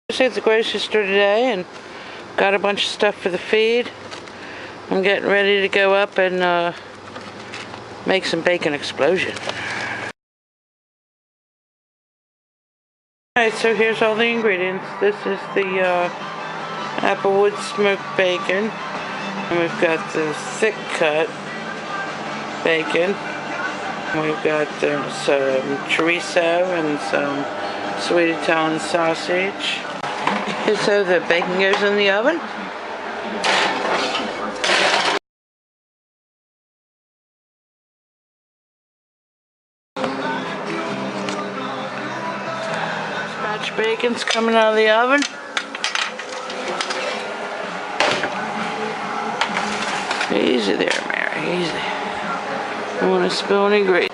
I was at the grocery store today and got a bunch of stuff for the feed. I'm getting ready to go up and make some bacon explosion. Alright, so here's all the ingredients. This is the applewood smoked bacon. And we've got the thick cut bacon. We've got some chorizo and some sweet Italian sausage. Okay, so the bacon goes in the oven. Scotch bacon's coming out of the oven. Easy there, Mary, easy. Don't want to spill any grease.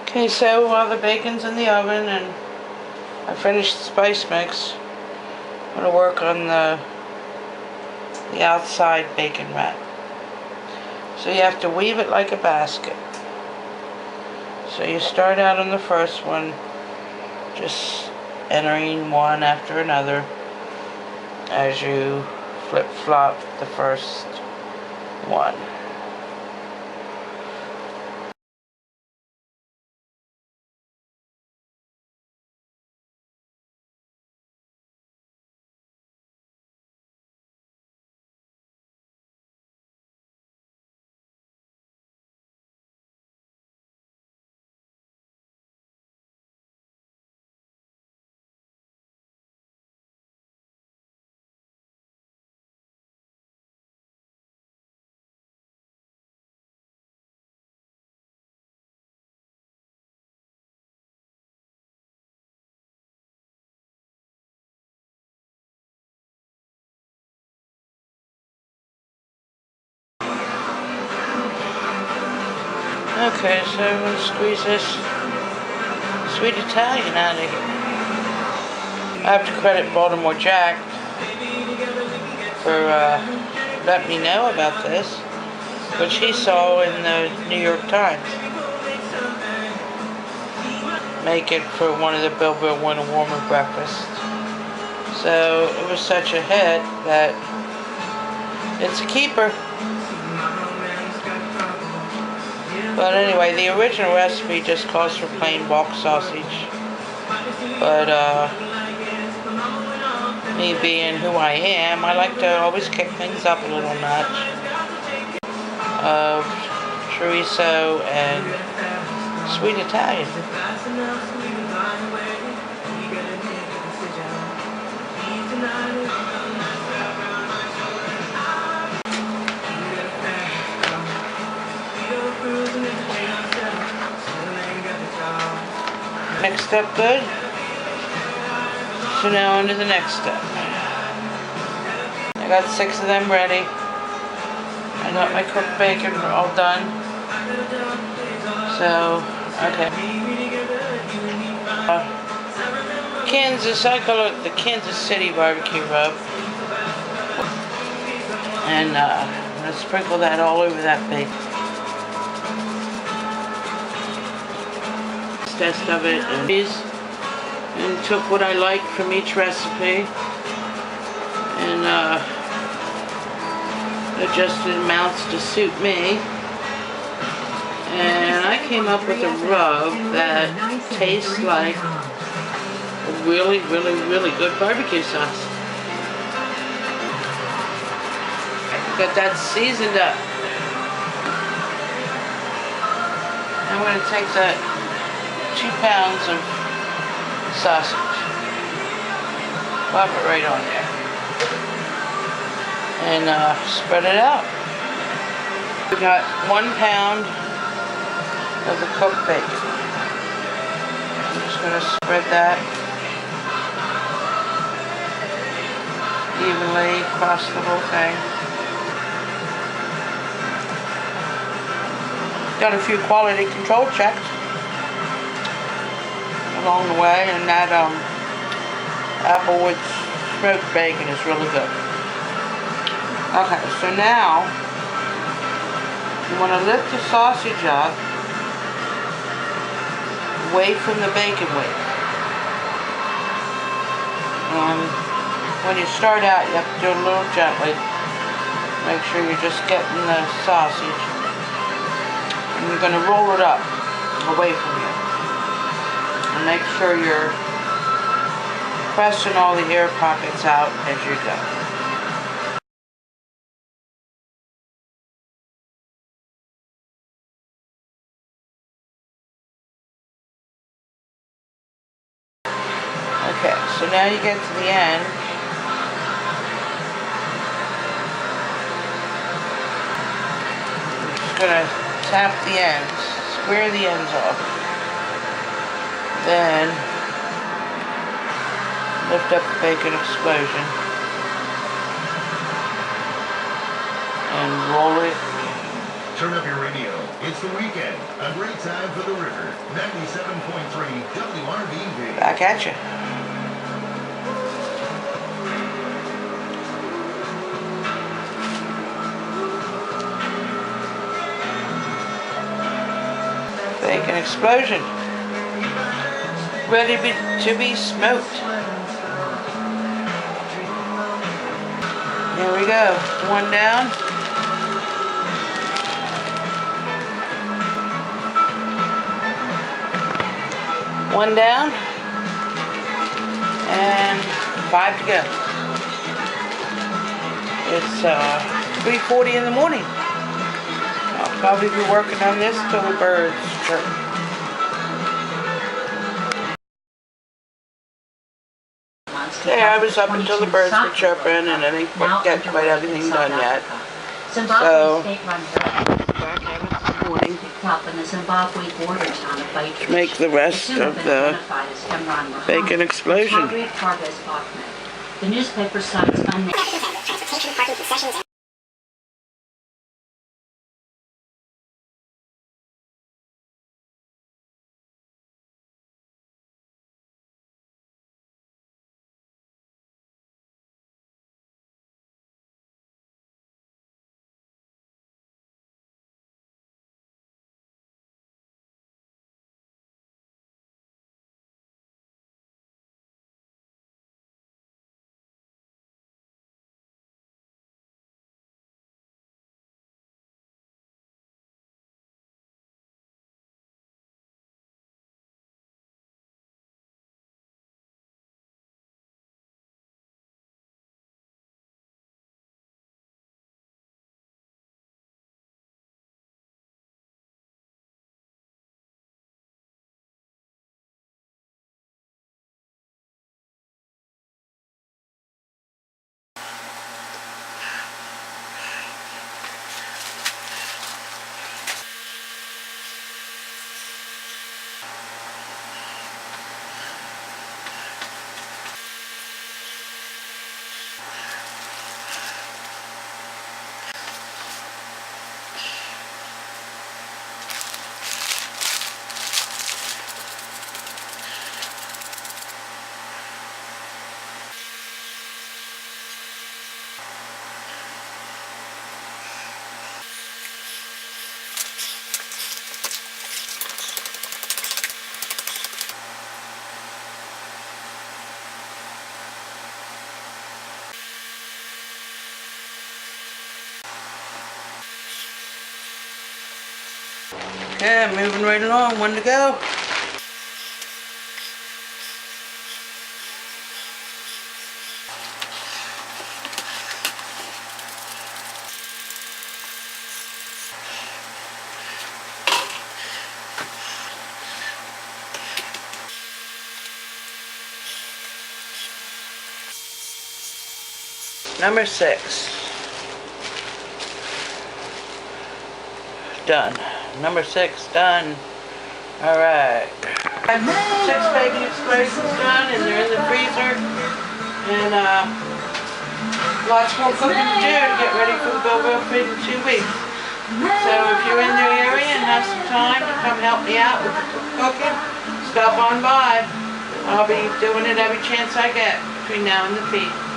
Okay, so while the bacon's in the oven and I finished the spice mix, I'm going to work on the outside bacon wrap. So you have to weave it like a basket. So you start out on the first one, just entering one after another as you flip-flop the first one. Okay, so I'm going to squeeze this sweet Italian out of here. I have to credit Baltimore Jack for letting me know about this, which he saw in the New York Times. Make it for one of the Billville Winter Warmer breakfasts. So it was such a hit that it's a keeper. But anyway, the original recipe just calls for plain bulk sausage. But me being who I am, I like to always kick things up a little notch of chorizo and sweet Italian. Mixed up good. So now on to the next step. I got 6 of them ready. I got my cooked bacon all done. So, okay. Kansas, I call it the Kansas City barbecue rub. And I'm going to sprinkle that all over that bacon. Test of it and took what I liked from each recipe and adjusted amounts to suit me, and I came up with a rub that tastes like a really good barbecue sauce. Got that seasoned up. I'm going to take that 2 pounds of sausage, pop it right on there, and spread it out. We got 1 pound of the cooked bacon. I'm just going to spread that evenly across the whole thing. Got a few quality control checks along the way, and that applewood smoked bacon is really good. Okay, so now you want to lift the sausage up away from the bacon weight. When you start out, you have to do it a little gently. Make sure you're just getting the sausage. And you're going to roll it up away from you. And make sure you're pressing all the air pockets out as you go. Okay, so now you get to the end. You're just going to tap the ends, square the ends off. Then lift up the bacon explosion and roll it. Turn up your radio. It's the weekend. A great time for the river. 97.3 WRVV. Back at you. Bacon explosion. Ready to be smoked. Here we go. One down. One down. And 5 to go. It's 3:40 in the morning. I'll probably be working on this till the birds chirp. Okay, I was up until the birds were chirping and I didn't get quite everything done yet. So, back at it this morning to make the rest of the bacon explosion. The newspaper cites Okay, moving right along. One to go. Number 6. Done. Number 6 done. Alright. 6 bacon explosions done and they're in the freezer. And lots more cooking to do to get ready for the Billville Feed in 2 weeks. So if you're in the area and have some time to come help me out with the cooking, stop on by. I'll be doing it every chance I get between now and the feed.